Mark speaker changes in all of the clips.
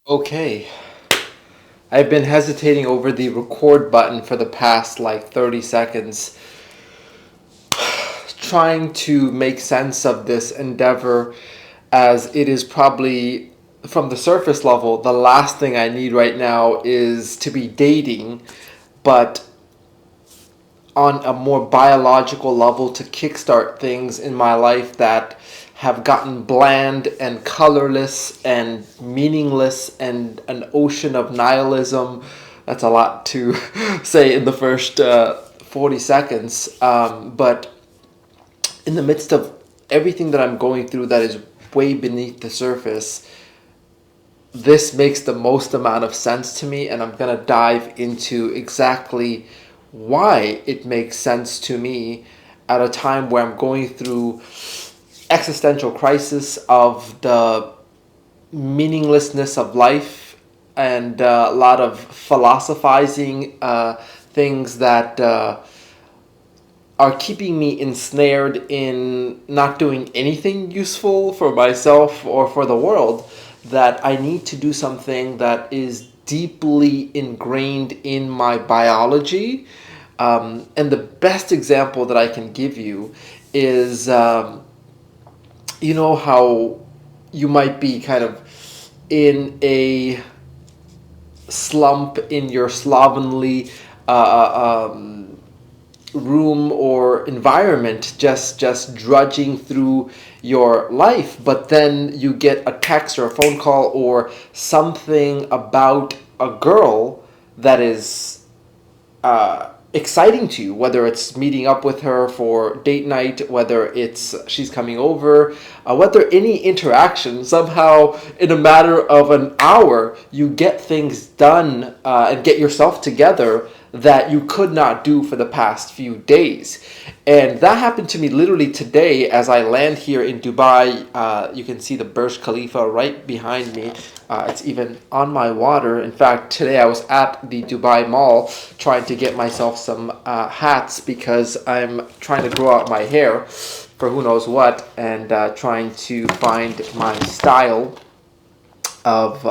Speaker 1: Okay. I've been hesitating over the record button for the past 30 seconds, trying to make sense of this endeavor as it is probably, from the surface level, the last thing I need right now is to be dating, but on a more biological level to kickstart things in my life that have gotten bland and colorless and meaningless and an ocean of nihilism. That's a lot to say in the first 40 seconds. But in the midst of everything that I'm going through that is way beneath the surface, this makes the most amount of sense to me, and I'm going to dive into exactly why it makes sense to me at a time where I'm going through existential crisis of the meaninglessness of life and a lot of philosophizing things that are keeping me ensnared in not doing anything useful for myself or for the world, that I need to do something that is deeply ingrained in my biology. And the best example that I can give you is, you know how you might be kind of in a slump in your slovenly room or environment, just drudging through your life, but then you get a text or a phone call or something about a girl that is exciting to you, whether it's meeting up with her for date night, whether it's she's coming over, whether any interaction, somehow in a matter of an hour you get things done and get yourself together that you could not do for the past few days. And that happened to me literally today as I land here in Dubai. You can see the Burj Khalifa right behind me. It's even on my water. In fact, today I was at the Dubai Mall trying to get myself some hats because I'm trying to grow out my hair for who knows what, and trying to find my style of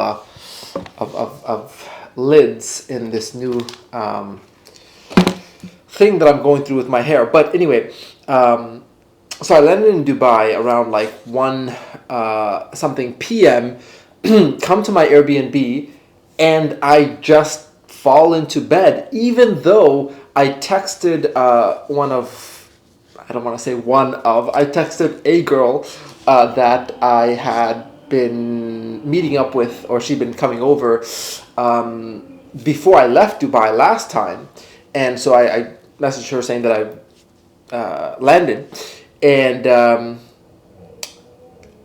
Speaker 1: lids in this new thing that I'm going through with my hair. But anyway, so I landed in Dubai around 1 something p.m. Come to my Airbnb, and I just fall into bed, even though I texted I texted a girl that I had been meeting up with, or she'd been coming over before I left Dubai last time. And so I messaged her saying that I landed, and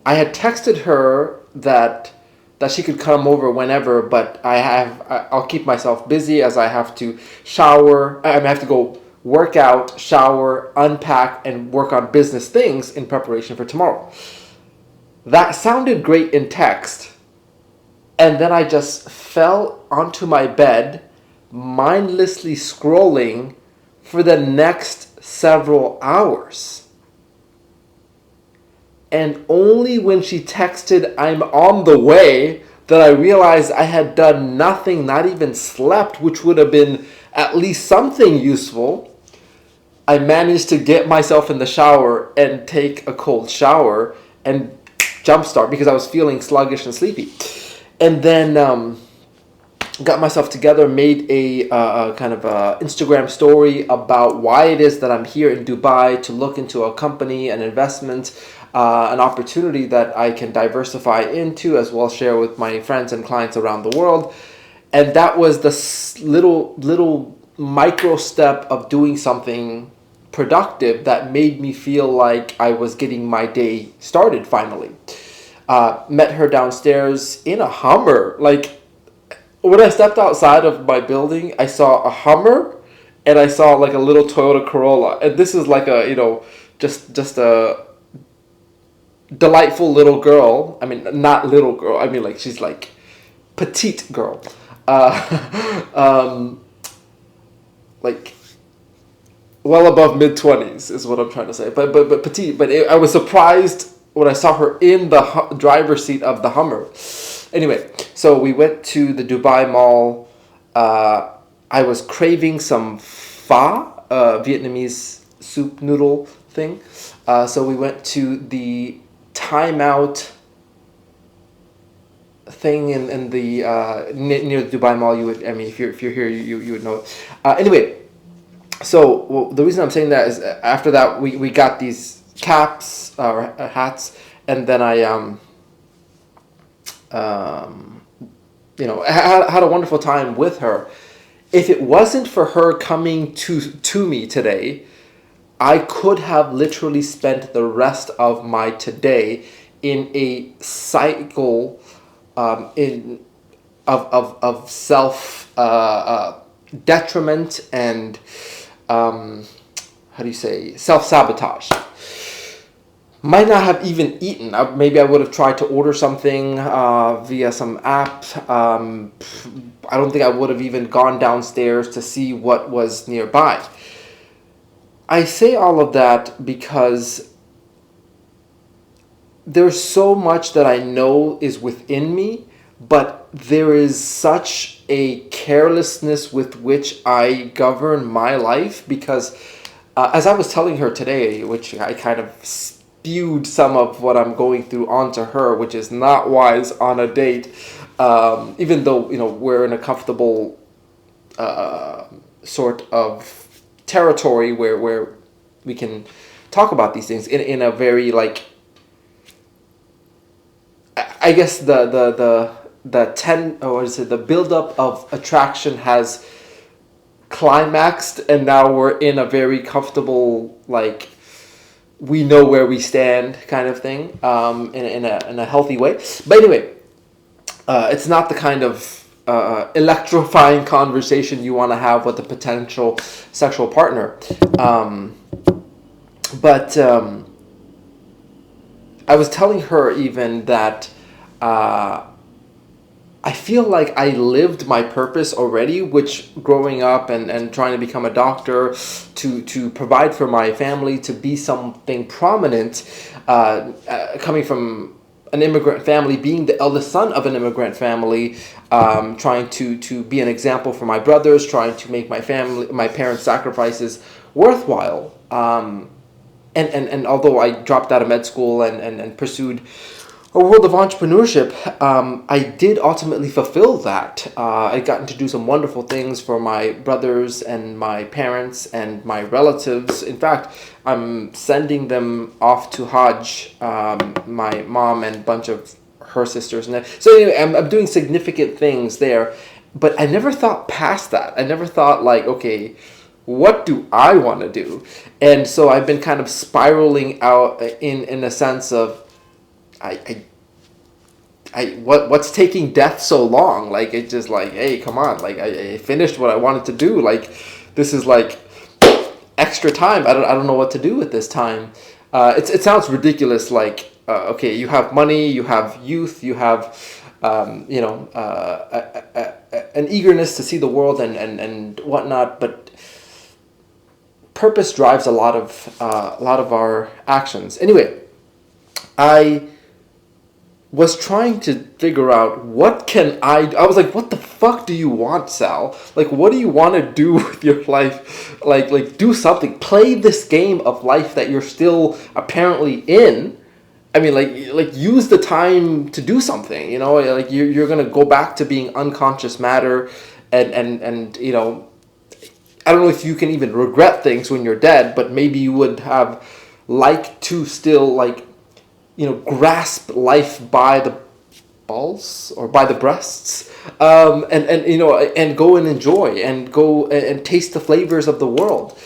Speaker 1: I had texted her that she could come over whenever, but I'll keep myself busy as I have to shower. I have to go work out, shower, unpack, and work on business things in preparation for tomorrow. That sounded great in text, and then I just fell onto my bed, mindlessly scrolling for the next several hours. And only when she texted, "I'm on the way," that I realized I had done nothing, not even slept, which would have been at least something useful. I managed to get myself in the shower and take a cold shower and jumpstart because I was feeling sluggish and sleepy. And then got myself together, made a kind of a Instagram story about why it is that I'm here in Dubai to look into a company, an investment, an opportunity that I can diversify into, as well as share with my friends and clients around the world. And that was the little micro step of doing something productive that made me feel like I was getting my day started finally. Met her downstairs in a Hummer. When I stepped outside of my building, I saw a Hummer and I saw a little Toyota Corolla. And this is just a delightful little girl. I mean, not little girl. I mean, she's petite girl. Like well above mid-20s is what I'm trying to say. But petite. But I was surprised when I saw her in the driver's seat of the Hummer. Anyway, so we went to the Dubai Mall. I was craving some pho, Vietnamese soup noodle thing. So we went to the Timeout thing in the near the Dubai Mall. You would, I mean, if you're here, you would know it. Anyway, so well, the reason I'm saying that is after that we got these caps or hats, and then I had a wonderful time with her. If it wasn't for her coming to me today, I could have literally spent the rest of my today in a cycle in of self detriment and how do you say, self sabotage. Might not have even eaten. Maybe I would have tried to order something via some app. I don't think I would have even gone downstairs to see what was nearby. I say all of that because there's so much that I know is within me, but there is such a carelessness with which I govern my life because, as I was telling her today, which I kind of spewed some of what I'm going through onto her, which is not wise on a date, even though, we're in a comfortable sort of territory where we can talk about these things in a very, like, I guess the buildup of attraction has climaxed, and now we're in a very comfortable, like, we know where we stand kind of thing, in a healthy way. But anyway, it's not the kind of electrifying conversation you want to have with a potential sexual partner. But I was telling her even that I feel like I lived my purpose already, which growing up and trying to become a doctor, to provide for my family, to be something prominent, coming from an immigrant family, being the eldest son of an immigrant family, trying to be an example for my brothers, trying to make my parents' sacrifices worthwhile. And although I dropped out of med school and pursued a world of entrepreneurship, I did ultimately fulfill that. I gotten to do some wonderful things for my brothers and my parents and my relatives. In fact, I'm sending them off to Hajj, my mom and a bunch of her sisters. So anyway, I'm doing significant things there, but I never thought past that. I never thought, like, okay, what do I want to do? And so I've been kind of spiraling out in a sense of, what's taking death so long? Like, it's just like, hey, come on, like, I finished what I wanted to do. Like, this is like extra time. I don't know what to do with this time. It sounds ridiculous. Like, okay, you have money, you have youth, you have an eagerness to see the world and whatnot, but purpose drives a lot of our actions. Anyway, I was trying to figure out what can I was like, what the fuck do you want, Sal? Like, what do you want to do with your life? Like do something. Play this game of life that you're still apparently in. I mean, like use the time to do something, like you're going to go back to being unconscious matter and I don't know if you can even regret things when you're dead, but maybe you would have liked to still, like, grasp life by the balls or by the breasts, and go and enjoy and go and taste the flavors of the world.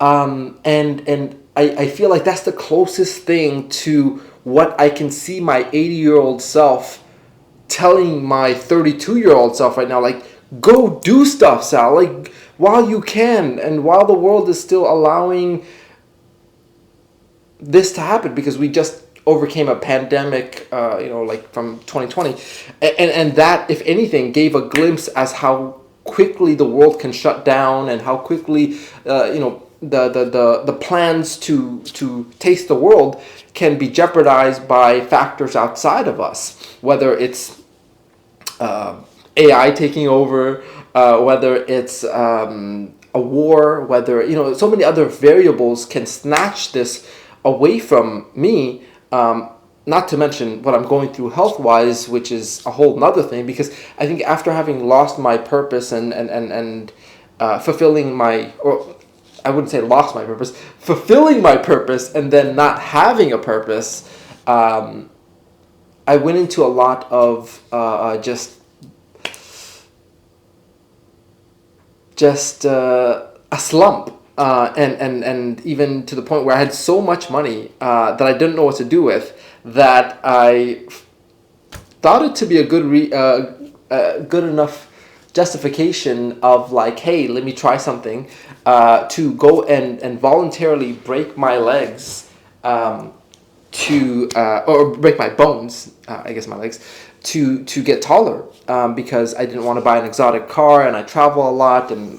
Speaker 1: And I feel like that's the closest thing to what I can see my 80-year-old self telling my 32-year-old self right now, like, go do stuff, Sal, like, while you can and while the world is still allowing this to happen, because we just overcame a pandemic, like from 2020, and that, if anything, gave a glimpse as how quickly the world can shut down and how quickly, the plans to taste the world can be jeopardized by factors outside of us, whether it's AI taking over, whether it's a war, whether, so many other variables can snatch this away from me. Not to mention what I'm going through health wise, which is a whole nother thing, because I think after having lost my purpose and fulfilling my, or I wouldn't say lost my purpose, fulfilling my purpose and then not having a purpose, I went into a lot of just a slump, and even to the point where I had so much money that I didn't know what to do with, that I thought it to be a good enough justification of like, hey, let me try something, to go and voluntarily break my legs, or break my bones, I guess my legs, to get taller, because I didn't want to buy an exotic car, and I travel a lot, and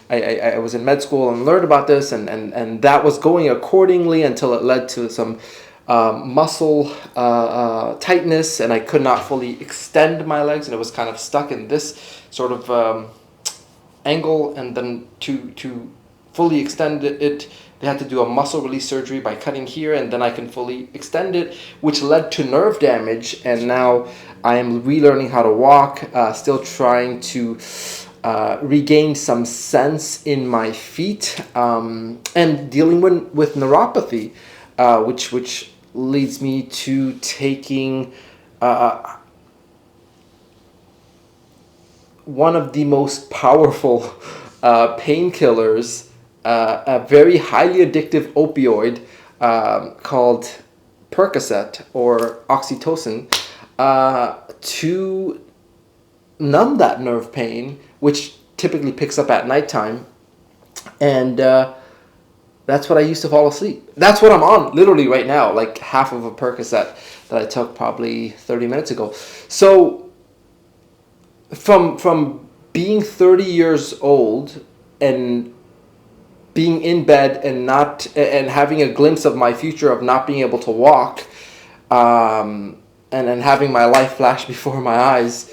Speaker 1: I was in med school and learned about this, and that was going accordingly until it led to some muscle tightness, and I could not fully extend my legs, and it was kind of stuck in this sort of angle, and then to fully extend it, they had to do a muscle release surgery by cutting here, and then I can fully extend it, which led to nerve damage, and now I am relearning how to walk, still trying to regain some sense in my feet, and dealing with neuropathy, which leads me to taking one of the most powerful painkillers, a very highly addictive opioid called Percocet or oxytocin, to numb that nerve pain, which typically picks up at nighttime. And that's what I used to fall asleep. That's what I'm on literally right now, like half of a Percocet that I took probably 30 minutes ago. So from being 30 years old and being in bed and having a glimpse of my future of not being able to walk, and having my life flash before my eyes,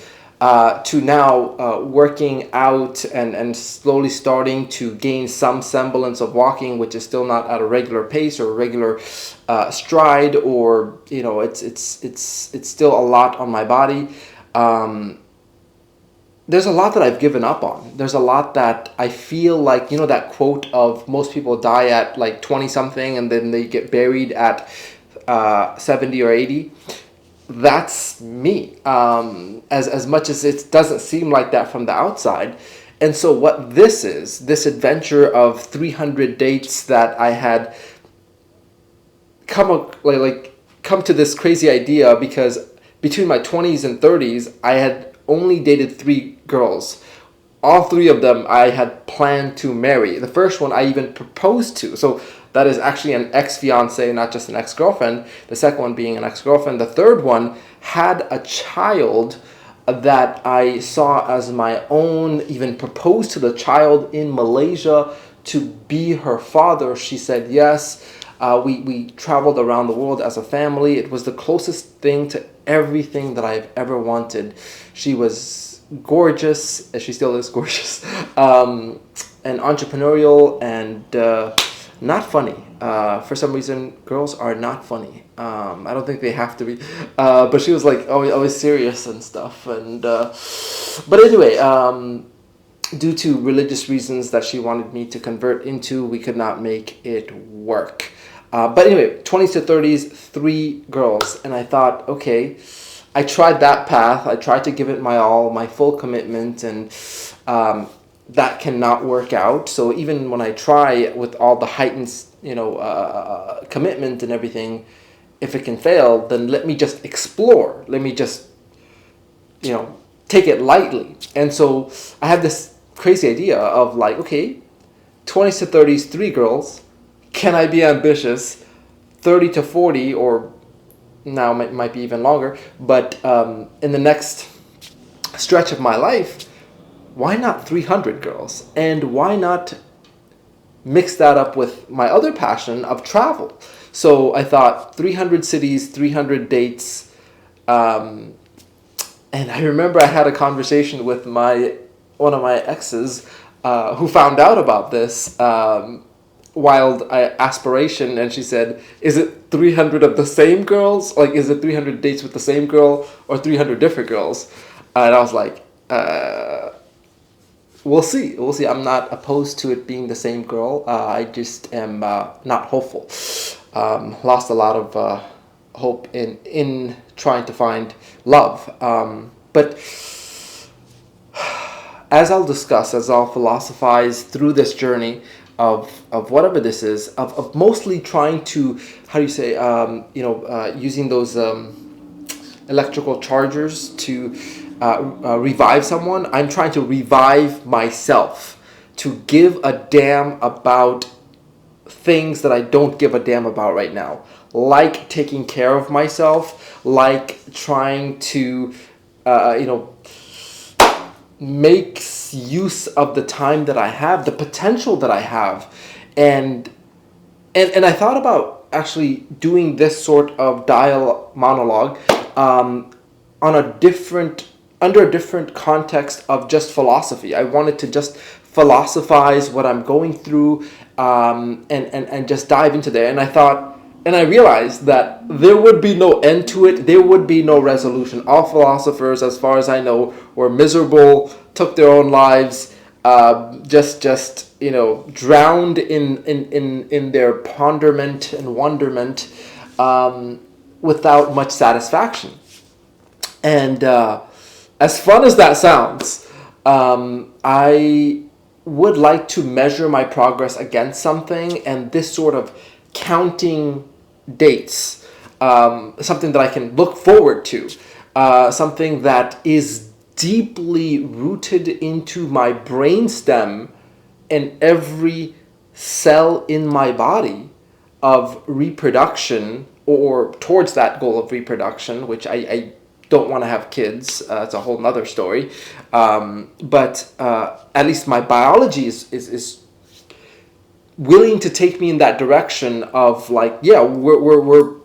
Speaker 1: to now working out and slowly starting to gain some semblance of walking, which is still not at a regular pace or a regular stride, or it's still a lot on my body. There's a lot that I've given up on. There's a lot that I feel like, that quote of most people die at like 20 something and then they get buried at 70 or 80. That's me. As much as it doesn't seem like that from the outside. And so what this is, this adventure of 300 dates that I had come to this crazy idea, because between my 20s and 30s, I had only dated 3 girls. All 3 of them I had planned to marry. The first one I even proposed to. So that is actually an ex-fiance, not just an ex-girlfriend. The second one being an ex-girlfriend. The third one had a child that I saw as my own, even proposed to the child in Malaysia to be her father. She said yes. We traveled around the world as a family. It was the closest thing to everything that I've ever wanted. She was gorgeous. She still is gorgeous. And entrepreneurial and not funny. For some reason, girls are not funny. I don't think they have to be. But she was like always serious and stuff. And but anyway, due to religious reasons that she wanted me to convert into, we could not make it work. But anyway, 20s to 30s, 3 girls. And I thought, okay, I tried that path. I tried to give it my all, my full commitment, and that cannot work out. So even when I try with all the heightened, commitment and everything, if it can fail, then let me just explore. Let me just, take it lightly. And so I have this crazy idea of like, okay, 20s to 30s, 3 girls. Can I be ambitious? 30 to 40, or now might be even longer, but in the next stretch of my life, why not 300 girls? And why not mix that up with my other passion of travel? So I thought 300 cities, 300 dates, and And I remember I had a conversation with one of my exes who found out about this wild aspiration, and she said, "Is it 300 of the same girls? Like, is it 300 dates with the same girl or 300 different girls?" And I was like, "We'll see. We'll see. I'm not opposed to it being the same girl. I just am not hopeful. Lost a lot of hope in trying to find love. But as I'll philosophize through this journey of whatever this is, of mostly trying to, how do you say, using those electrical chargers to revive someone. I'm trying to revive myself, to give a damn about things that I don't give a damn about right now, like taking care of myself, like trying to, make use of the time that I have, the potential that I have, and I thought about actually doing this sort of monologue on a different under a different context of just philosophy. I wanted to just philosophize what I'm going through, and just dive into there. And I thought, and I realized that there would be no end to it. There would be no resolution. All philosophers, as far as I know, were miserable, took their own lives, just drowned in their ponderment and wonderment, without much satisfaction. And as fun as that sounds, I would like to measure my progress against something, and this sort of counting dates, something that I can look forward to, something that is deeply rooted into my brainstem and every cell in my body of reproduction, or towards that goal of reproduction, which I don't want to have kids. It's a whole nother story. But at least my biology is willing to take me in that direction of, like, yeah, we're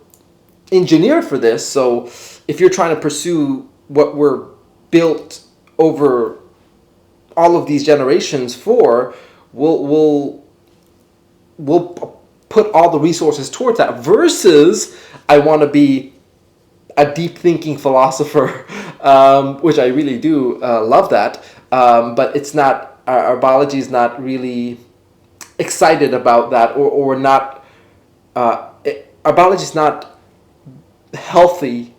Speaker 1: engineered for this. So if you're trying to pursue what we're built over all of these generations for, we'll put all the resources towards that. Versus, I want to be a deep thinking philosopher, which I really do love that. But it's not, our biology is not really excited about that, or not. Our biology is not healthy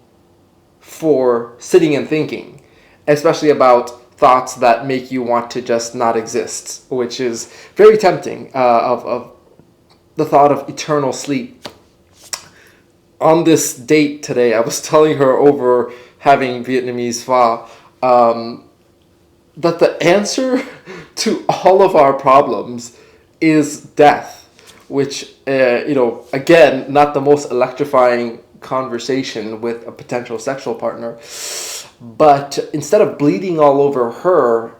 Speaker 1: for sitting and thinking, especially about thoughts that make you want to just not exist, which is very tempting, of the thought of eternal sleep. On this date today, I was telling her over having Vietnamese pho, that the answer to all of our problems is death, which, again, not the most electrifying conversation with a potential sexual partner. But instead of bleeding all over her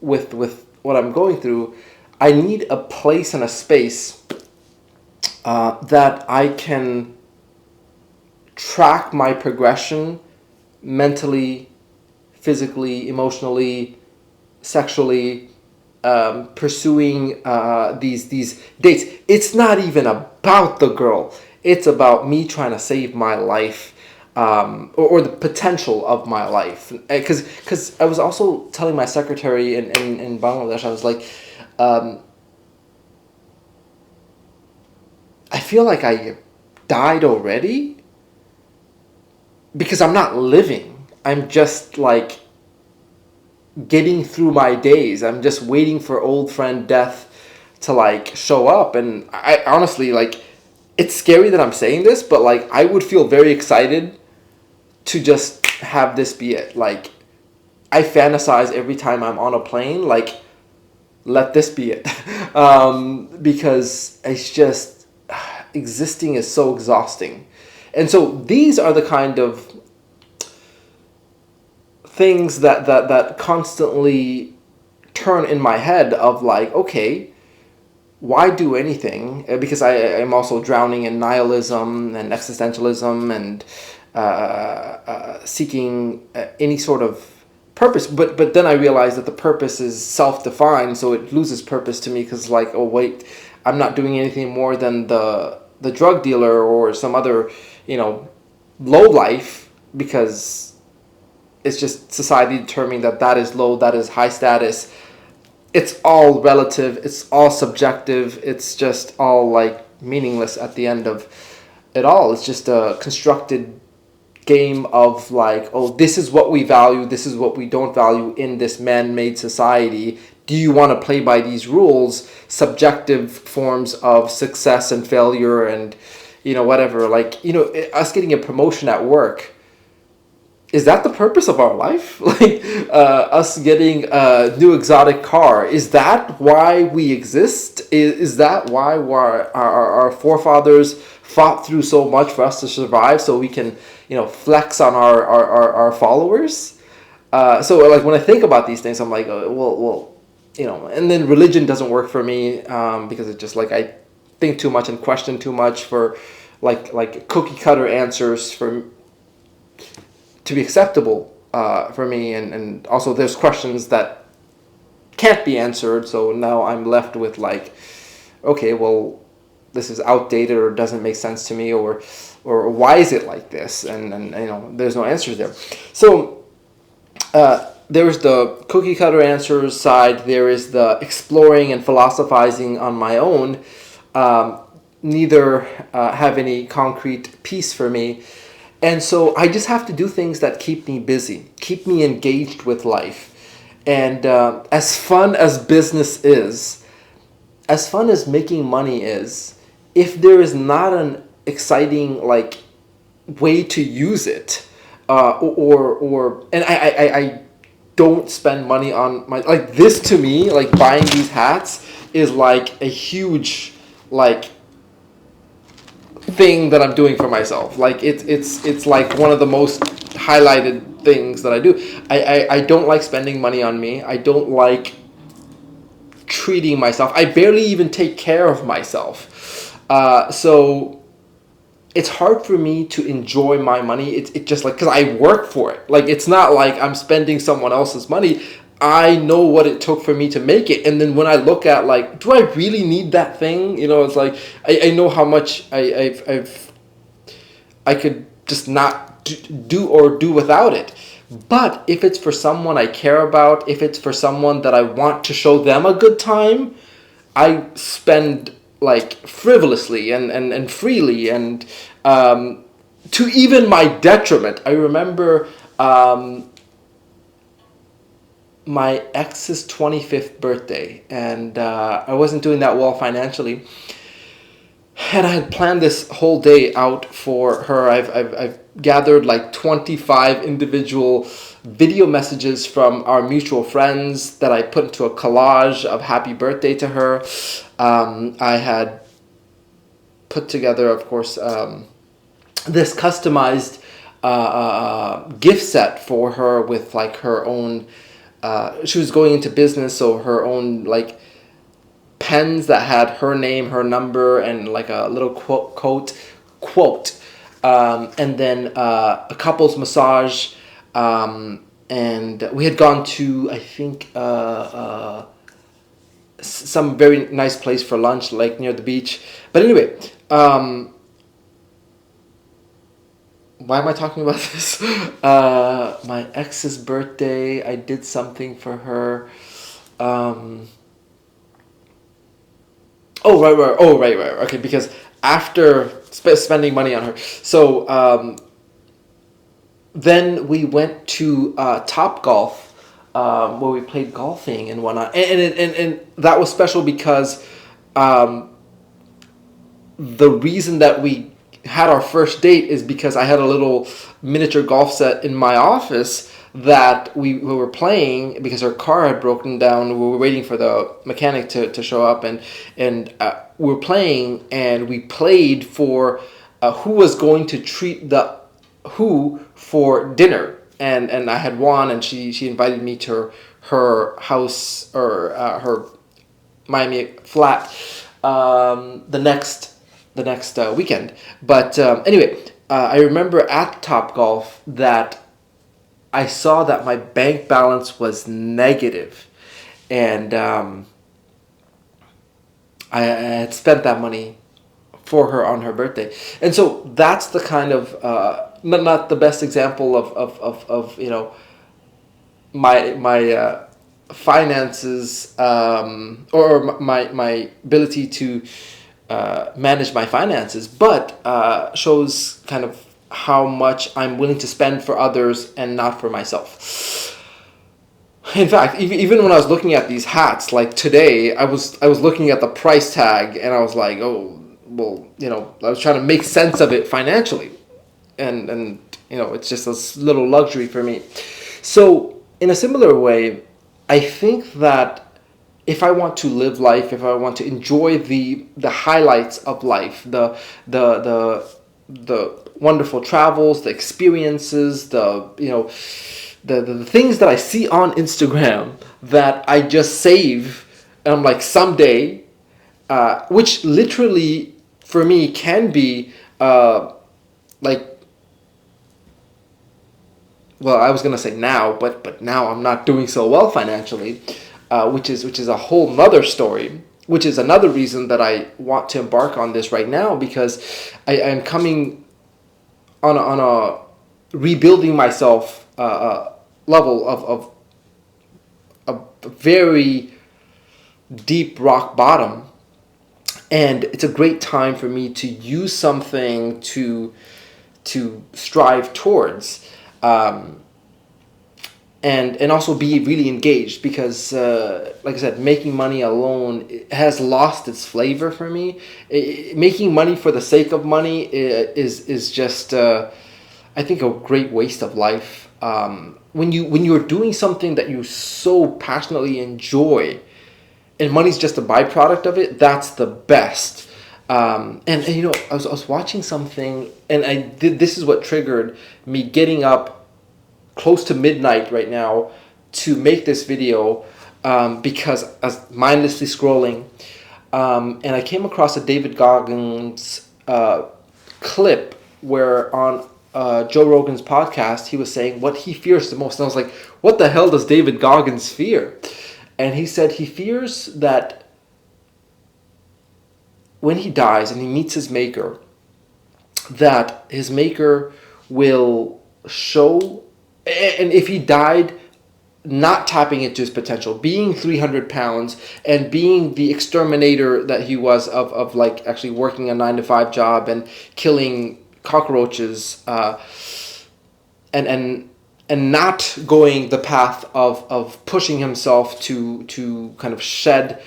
Speaker 1: with what I'm going through, I need a place and a space that I can track my progression mentally, physically, emotionally, sexually, pursuing these dates. It's not even about the girl. It's about me trying to save my life, or the potential of my life. Because I was also telling my secretary in Bangladesh, I was like, I feel like I died already, because I'm not living. I'm just like getting through my days. I'm just waiting for old friend death to like show up. And I honestly, like, it's scary that I'm saying this, but like, I would feel very excited to just have this be it. Like, I fantasize every time I'm on a plane, like, let this be it. Because it's just, existing is so exhausting. And so these are the kind of things that constantly turn in my head of like, okay, why do anything? Because I am also drowning in nihilism and existentialism, and seeking any sort of purpose. But then I realized that the purpose is self-defined, so it loses purpose to me because like, oh wait, I'm not doing anything more than the drug dealer or some other, low life, because it's just society determining that that is low, that is high status. It's all relative, it's all subjective, it's just all like meaningless at the end of it all. It's just a constructed game of like, oh, this is what we value, this is what we don't value in this man-made society. Do you want to play by these rules? Subjective forms of success and failure and whatever. Like, us getting a promotion at work, is that the purpose of our life? Like, us getting a new exotic car, is that why we exist? Is that why our forefathers fought through so much for us to survive, so we can, flex on our followers? So like when I think about these things, I'm like, well, and then religion doesn't work for me, because it's just like I think too much and question too much for like cookie cutter answers for to be acceptable for me, and also there's questions that can't be answered, so now I'm left with like, okay, well, this is outdated or doesn't make sense to me, or why is it like this, and there's no answers there. So there's the cookie cutter answers side, there is the exploring and philosophizing on my own. Neither have any concrete piece for me. And so I just have to do things that keep me busy, keep me engaged with life. And as fun as business is, as fun as making money is, if there is not an exciting like way to use it, and I don't spend money on my, like, this to me, like buying these hats is like a huge like thing that I'm doing for myself. Like it's like one of the most highlighted things that I do. I don't like spending money on me. I don't like treating myself. I barely even take care of myself. So it's hard for me to enjoy my money. It's just like, because I work for it. Like, it's not like I'm spending someone else's money. I know what it took for me to make it. And then when I look at like, do I really need that thing? It's like, I know how much I could just not do without it. But if it's for someone I care about, if it's for someone that I want to show them a good time, I spend like frivolously and freely, and to even my detriment. I remember my ex's 25th birthday, and I wasn't doing that well financially, and I had planned this whole day out for her. I've gathered like 25 individual video messages from our mutual friends that I put into a collage of happy birthday to her. I had put together, of course, this customized gift set for her with like her own, she was going into business, so her own like pens that had her name, her number, and like a little quote, and then a couple's massage, and we had gone to, I think, some very nice place for lunch, like near the beach. But anyway, why am I talking about this? My ex's birthday, I did something for her. Right. Okay, because after spending money on her, so then we went to Top Golf, where we played golfing and whatnot, and that was special because the reason that we had our first date is because I had a little miniature golf set in my office that we were playing because her car had broken down. We were waiting for the mechanic to show up, and we were playing, and we played for who was going to treat the who for dinner, and I had won, and she invited me to her house, or her Miami flat, the next weekend. But anyway, I remember at Topgolf that I saw that my bank balance was negative, and I had spent that money for her on her birthday. And so that's the kind of not the best example of my finances, or my ability to manage my finances, but shows kind of how much I'm willing to spend for others and not for myself. In fact, even when I was looking at these hats, like today, I was looking at the price tag and I was like, oh, well, I was trying to make sense of it financially, and it's just a little luxury for me. So in a similar way, I think that if I want to live life, if I want to enjoy the highlights of life, the wonderful travels, the experiences, the things that I see on Instagram that I just save, and I'm like, someday, which literally for me can be like, well, I was gonna say now, but now I'm not doing so well financially, which is a whole nother story. Which is another reason that I want to embark on this right now, because I am coming on a rebuilding myself level of a very deep rock bottom, and it's a great time for me to use something to strive towards, and also be really engaged, because like I said, making money alone has lost its flavor for me. Making money for the sake of money is just I think a great waste of life. When you're doing something that you so passionately enjoy, and money's just a byproduct of it, that's the best. And I was watching something, and this is what triggered me getting up close to midnight right now to make this video, because I was mindlessly scrolling, and I came across a David Goggins clip where on Joe Rogan's podcast he was saying what he fears the most, and I was like, what the hell does David Goggins fear? And he said he fears that when he dies and he meets his maker, that his maker will show, and if he died not tapping into his potential, being 300 pounds and being the exterminator that he was of like actually working a 9-to-5 job and killing cockroaches, and not going the path of pushing himself to kind of shed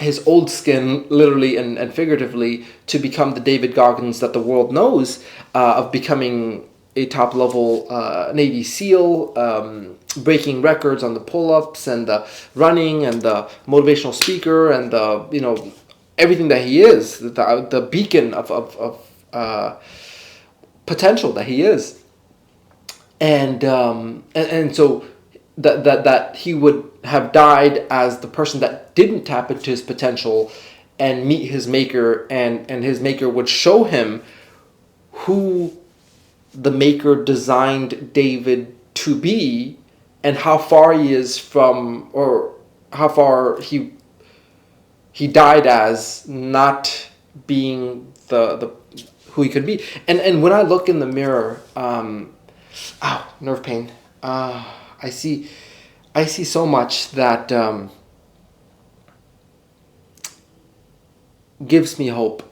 Speaker 1: his old skin, literally and figuratively, to become the David Goggins that the world knows, of becoming a top-level Navy SEAL, breaking records on the pull-ups and the running and the motivational speaker and the everything that he is, the beacon of potential that he is, and so that he would have died as the person that didn't tap into his potential and meet his maker, and his maker would show him who the maker designed David to be, and how far he is from, or how far he died as not being the who he could be. And when I look in the mirror, nerve pain. I see so much that gives me hope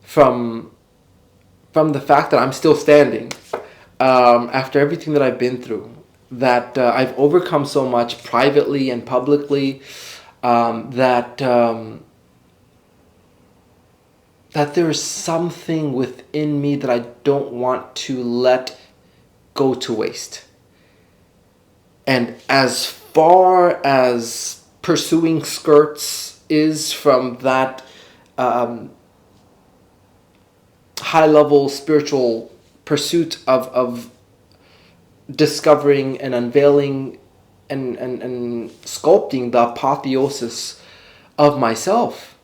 Speaker 1: from the fact that I'm still standing, after everything that I've been through, that I've overcome so much privately and publicly, that there's something within me that I don't want to let go to waste. And as far as pursuing skirts is from that high-level spiritual pursuit of discovering and unveiling and sculpting the apotheosis of myself,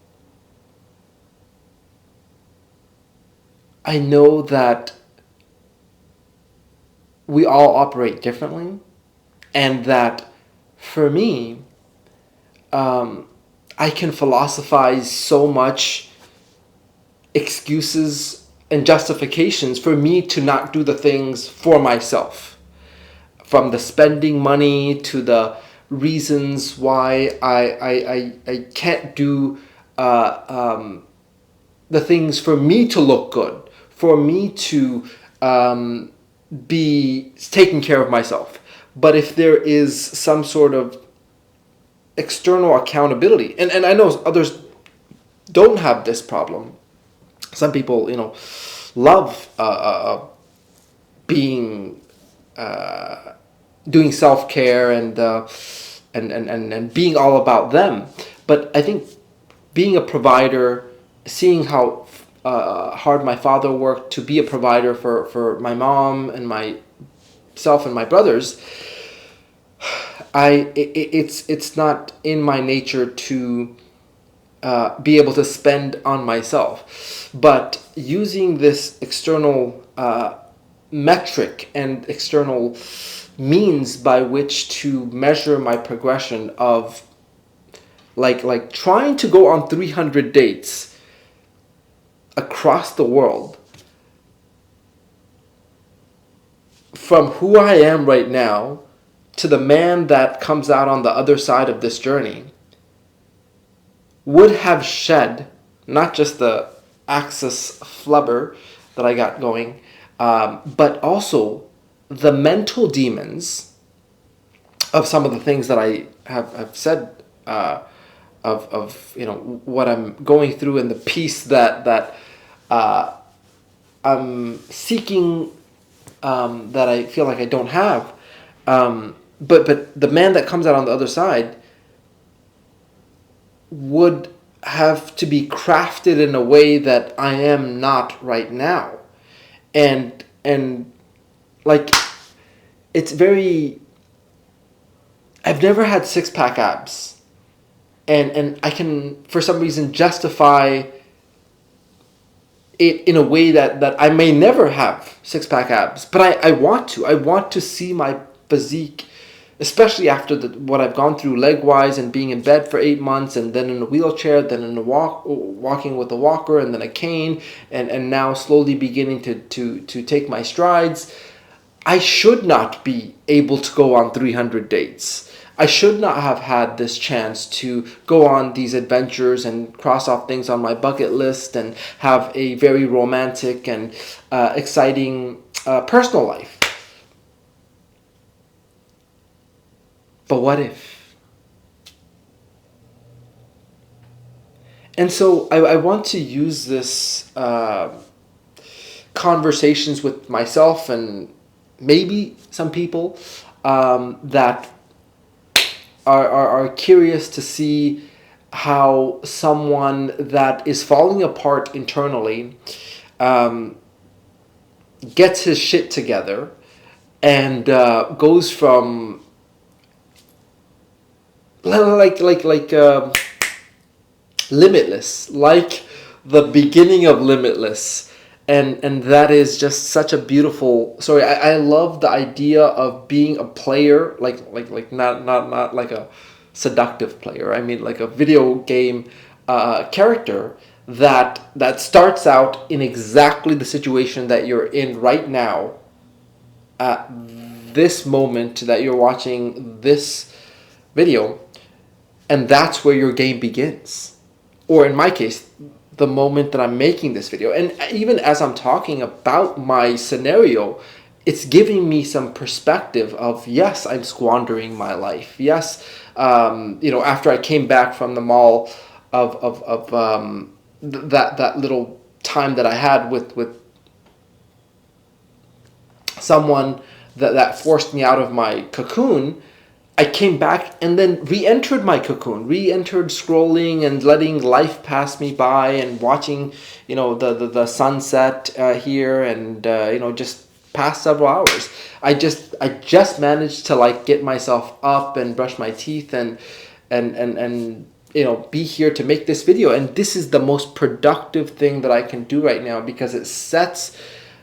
Speaker 1: I know that we all operate differently, and that for me, I can philosophize so much excuses and justifications for me to not do the things for myself. From the spending money to the reasons why I can't do the things for me to look good, for me to be taking care of myself. But if there is some sort of external accountability, and I know others don't have this problem. Some people, love being doing self-care and being all about them. But I think being a provider, seeing how hard my father worked to be a provider for my mom and myself and my brothers, it's not in my nature to be able to spend on myself. But using this external metric and external means by which to measure my progression of like trying to go on 300 dates across the world, from who I am right now to the man that comes out on the other side of this journey, would have shed not just the axis flubber that I got going, but also the mental demons of some of the things that I have said, of what I'm going through and the peace that I'm seeking, that I feel like I don't have. But the man that comes out on the other side would have to be crafted in a way that I am not right now. And like, it's very, I've never had six-pack abs. And I can, for some reason, justify it in a way that I may never have six-pack abs. But I want to. I want to see my physique, especially after what I've gone through leg-wise and being in bed for 8 months and then in a wheelchair, then in a walking with a walker and then a cane, and now slowly beginning to take my strides. I should not be able to go on 300 dates. I should not have had this chance to go on these adventures and cross off things on my bucket list and have a very romantic and exciting personal life. But what if? And so I want to use this conversations with myself and maybe some people that are curious to see how someone that is falling apart internally gets his shit together and goes from Limitless, like the beginning of Limitless, and that is just such a beautiful story. I love the idea of being a player, like not like a seductive player. I mean, like a video game character that starts out in exactly the situation that you're in right now, at this moment that you're watching this video. And that's where your game begins. Or in my case, the moment that I'm making this video. And even as I'm talking about my scenario, it's giving me some perspective of, yes, I'm squandering my life. Yes, after I came back from the mall of that little time that I had with someone that forced me out of my cocoon, I came back and then re-entered my cocoon, re-entered scrolling and letting life pass me by and watching, the sunset here and, just past several hours. I just managed to get myself up and brush my teeth and be here to make this video. And this is the most productive thing that I can do right now because it sets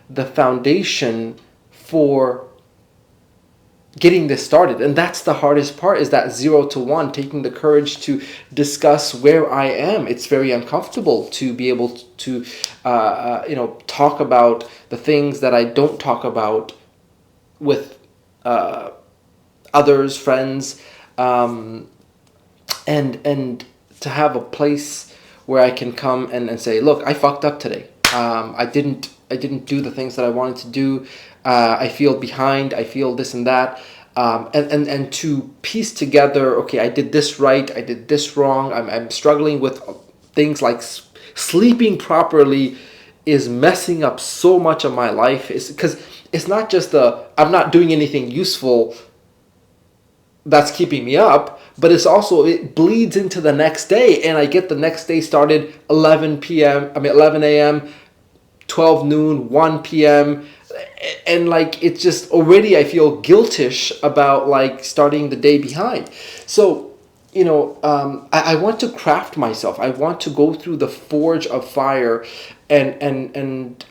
Speaker 1: the foundation for getting this started. And that's the hardest part, is that 0 to 1, taking the courage to discuss where I am. It's very uncomfortable to be able to talk about the things that I don't talk about with others, friends, and to have a place where I can come and say, look, I fucked up today. I didn't do the things that I wanted to do. I feel behind. I feel this and that. And to piece together, okay, I did this right. I did this wrong. I'm struggling with things like sleeping properly is messing up so much of my life. It's because it's not just I'm not doing anything useful that's keeping me up, but it bleeds into the next day, and I get the next day started 11 a.m., 12 noon, 1 p.m., and like it's just already I feel guiltish about like starting the day behind. So I want to craft myself. I want to go through the forge of fire, and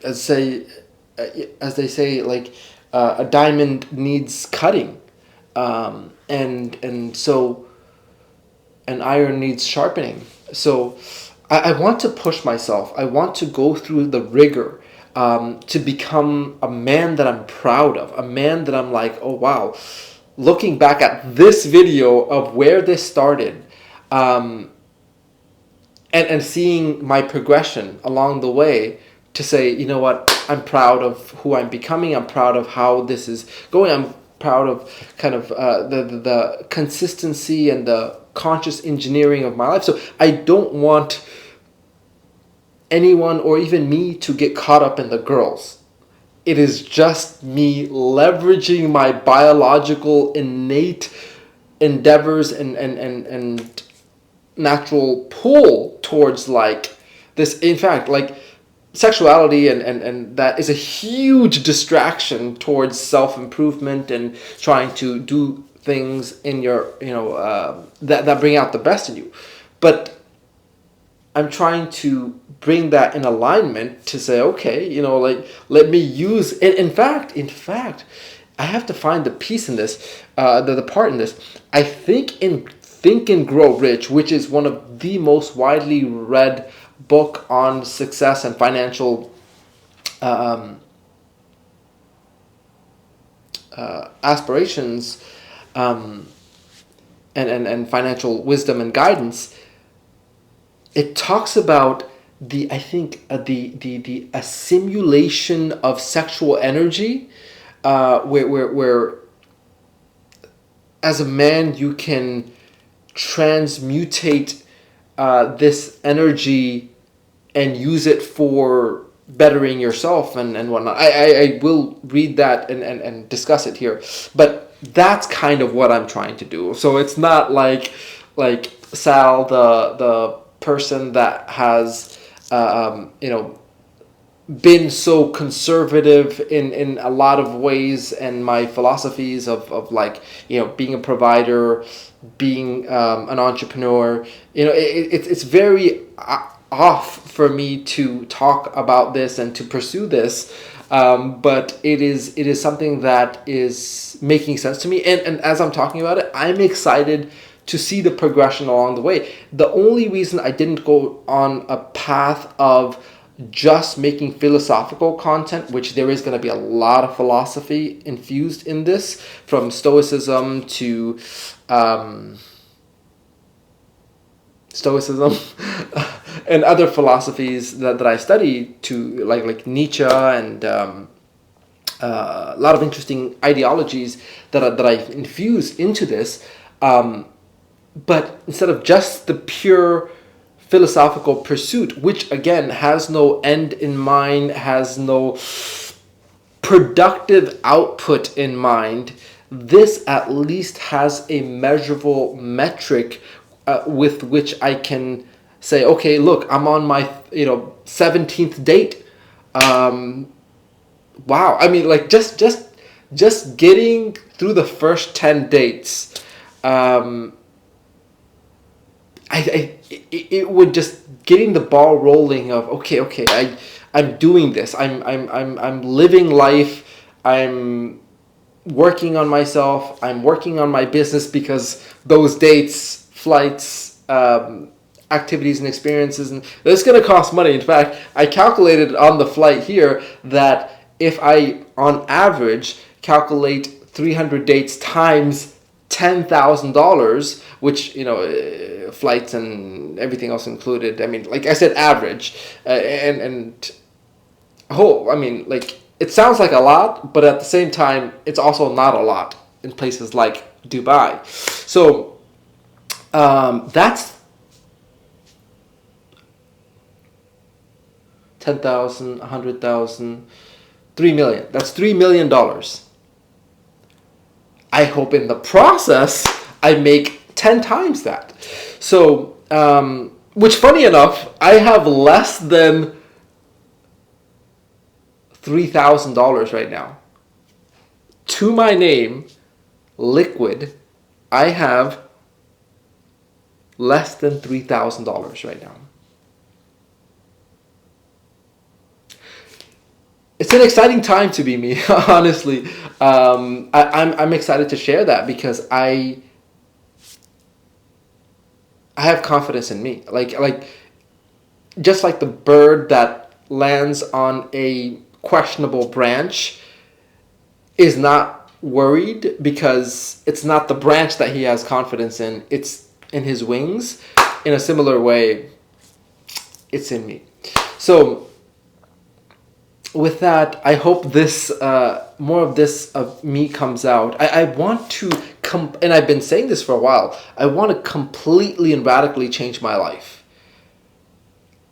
Speaker 1: as they say, like a diamond needs cutting, and so an iron needs sharpening. So I want to push myself. I want to go through the rigor, to become a man that I'm proud of, a man that I'm like, oh wow, looking back at this video of where this started, and seeing my progression along the way, to say, you know what, I'm proud of who I'm becoming. I'm proud of how this is going. I'm proud of kind of the consistency and the conscious engineering of my life. So I don't want anyone or even me to get caught up in the girls. It is just me leveraging my biological innate endeavors and natural pull towards like this. In fact, like sexuality and that is a huge distraction towards self-improvement and trying to do things in your that bring out the best in you. But I'm trying to bring that in alignment to say, okay, like let me use it. In fact, I have to find the piece in this, the part in this. I think in Think and Grow Rich, which is one of the most widely read book on success and financial aspirations, and financial wisdom and guidance, it talks about the a simulation of sexual energy, where as a man you can transmutate this energy and use it for bettering yourself and whatnot. I will read that and discuss it here, but that's kind of what I'm trying to do. So it's not like Sal, the person that has been so conservative in a lot of ways, and my philosophies of like being a provider, being an entrepreneur. It's very off for me to talk about this and to pursue this, but it is something that is making sense to me, and as I'm talking about it, I'm excited to see the progression along the way. The only reason I didn't go on a path of just making philosophical content, which there is going to be a lot of philosophy infused in this, from Stoicism to and other philosophies that I study, to like Nietzsche and a lot of interesting ideologies that I infuse into this. But instead of just the pure philosophical pursuit, which again has no end in mind, has no productive output in mind, this at least has a measurable metric with which I can say, okay, look, I'm on my 17th date. Wow, I mean, like just getting through the first 10 dates. It would just getting the ball rolling of okay, I'm doing this. I'm living life. I'm working on myself. I'm working on my business because those dates, flights, activities and experiences, and it's going to cost money. In fact, I calculated on the flight here that if I, on average, calculate 300 dates times $10,000, which, flights and everything else included. I mean, like I said, average, and I mean, like, it sounds like a lot, but at the same time, it's also not a lot in places like Dubai. So that's 10,000, 100,000, 3 million. That's $3 million. I hope in the process I make 10 times that. So, which, funny enough, I have less than $3,000 right now. To my name, liquid, I have less than $3,000 right now. It's an exciting time to be me, honestly. I'm excited to share that because I have confidence in me. Like just like the bird that lands on a questionable branch is not worried because it's not the branch that he has confidence in, it's in his wings. In a similar way, it's in me. So with that, I hope this more of this of me comes out. I want to and I've been saying this for a while. I want to completely and radically change my life.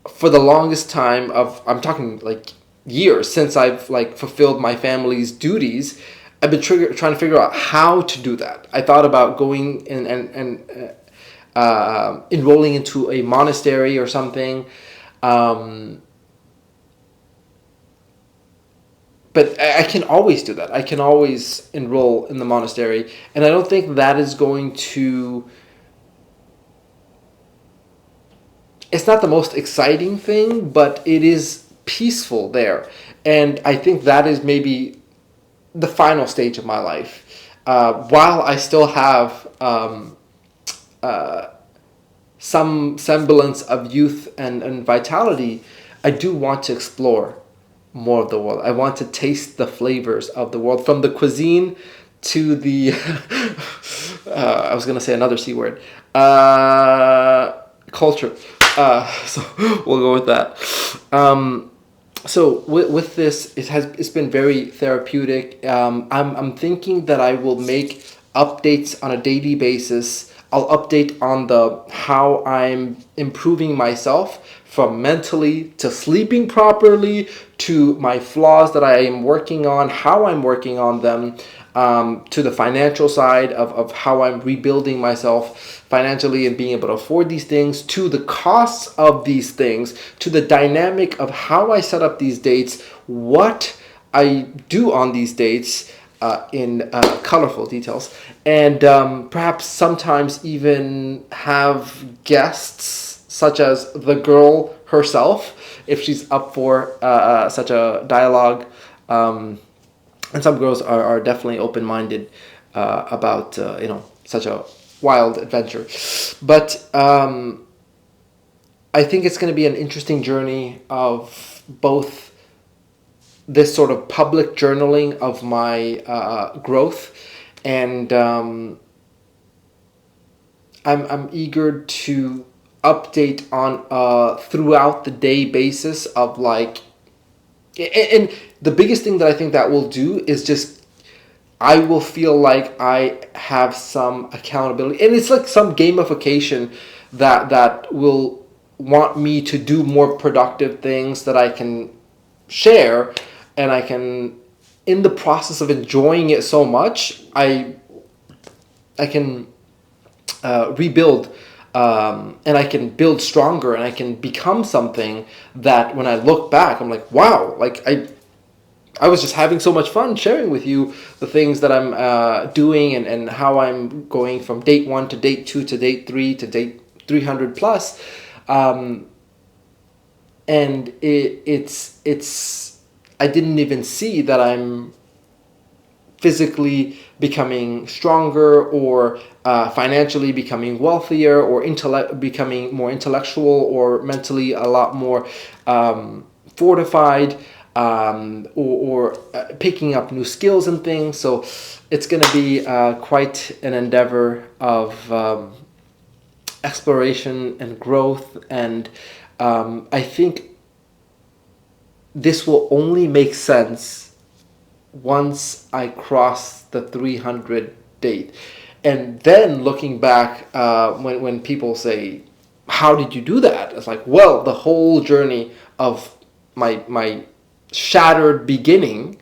Speaker 1: For the longest time I'm talking like years since I've like fulfilled my family's duties, I've been trying to figure out how to do that. I thought about going and enrolling into a monastery or something. But I can always do that. I can always enroll in the monastery. And I don't think that is going to... It's not the most exciting thing, but it is peaceful there. And I think that is maybe the final stage of my life. While I still have some semblance of youth and vitality, I do want to explore more of the world. I want to taste the flavors of the world, from the cuisine to the I was gonna say another C word, culture. So we'll go with that. So with this, it's been very therapeutic. I'm thinking that I will make updates on a daily basis. I'll update on how I'm improving myself, from mentally to sleeping properly to my flaws that I am working on, how I'm working on them, to the financial side of how I'm rebuilding myself financially and being able to afford these things, to the costs of these things, to the dynamic of how I set up these dates, what I do on these dates, in colorful details, and perhaps sometimes even have guests such as the girl herself, if she's up for such a dialogue. And some girls are definitely open-minded about such a wild adventure. But I think it's going to be an interesting journey of both this sort of public journaling of my growth, and I'm eager to update on throughout the day basis of like, and the biggest thing that I think that will do is just, I will feel like I have some accountability, and it's like some gamification that will want me to do more productive things that I can share, and I can, in the process of enjoying it so much, I can rebuild, and I can build stronger, and I can become something that when I look back, I'm like, wow, like I was just having so much fun sharing with you the things that I'm doing, and how I'm going from date 1 to date 2 to date 3 to date 300 plus. And it's I didn't even see that I'm physically becoming stronger, or financially becoming wealthier, or becoming more intellectual, or mentally a lot more fortified, or picking up new skills and things. So it's going to be quite an endeavor of exploration and growth. And I think this will only make sense once I cross the 300 date. And then looking back, when people say, how did you do that? It's like, well, the whole journey of my shattered beginning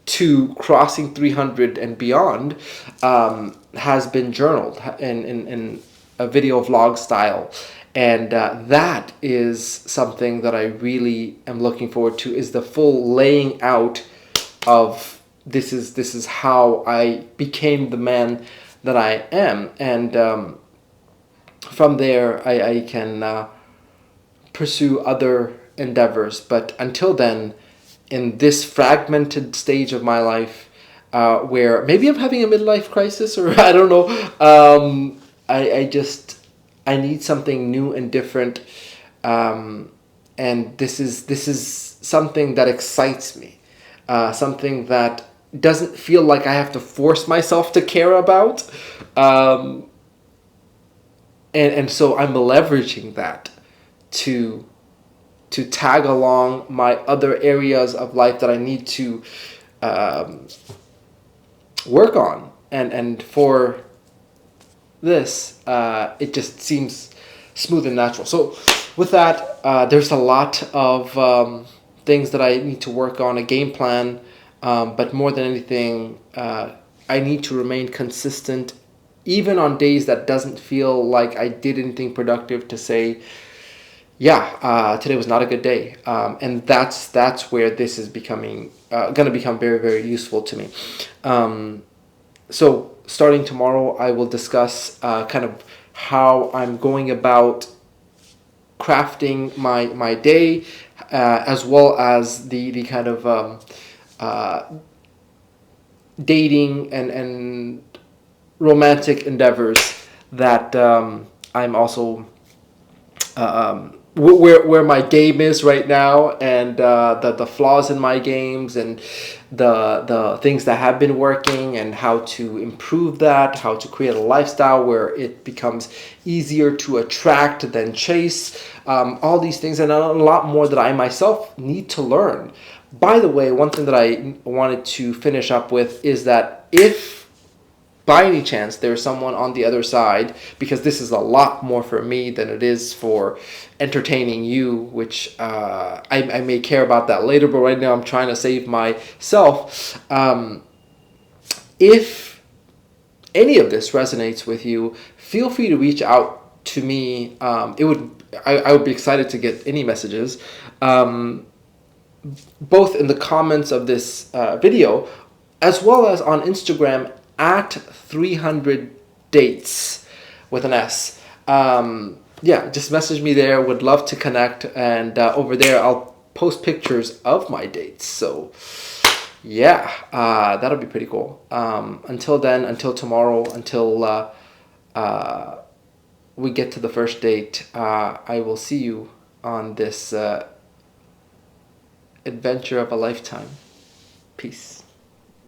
Speaker 1: to crossing 300 and beyond has been journaled in a video vlog style. And that is something that I really am looking forward to, is the full laying out of this is how I became the man that I am. And from there, I can pursue other endeavors. But until then, in this fragmented stage of my life, where maybe I'm having a midlife crisis, or I don't know, I need something new and different, and this is something that excites me, something that doesn't feel like I have to force myself to care about, and so I'm leveraging that to tag along my other areas of life that I need to work on, and for this, it just seems smooth and natural. So with that, there's a lot of things that I need to work on, a game plan, but more than anything, I need to remain consistent, even on days that doesn't feel like I did anything productive, to say, yeah, today was not a good day, and that's where this is becoming going to become very, very useful to me. So starting tomorrow, I will discuss kind of how I'm going about crafting my day, as well as the kind of dating and romantic endeavors that I'm also where my game is right now, and the flaws in my games, and the things that have been working, and how to improve that, how to create a lifestyle where it becomes easier to attract than chase, all these things, and a lot more that I myself need to learn. By the way, one thing that I wanted to finish up with is that if by any chance there's someone on the other side, because this is a lot more for me than it is for entertaining you, which I may care about that later, but right now I'm trying to save myself. If any of this resonates with you, feel free to reach out to me. I would be excited to get any messages, both in the comments of this video, as well as on Instagram at 300 dates with an S. Yeah, just message me there. Would love to connect, and over there I'll post pictures of my dates. So yeah, that'll be pretty cool. Until then, until tomorrow, until we get to the first date, I will see you on this adventure of a lifetime. Peace.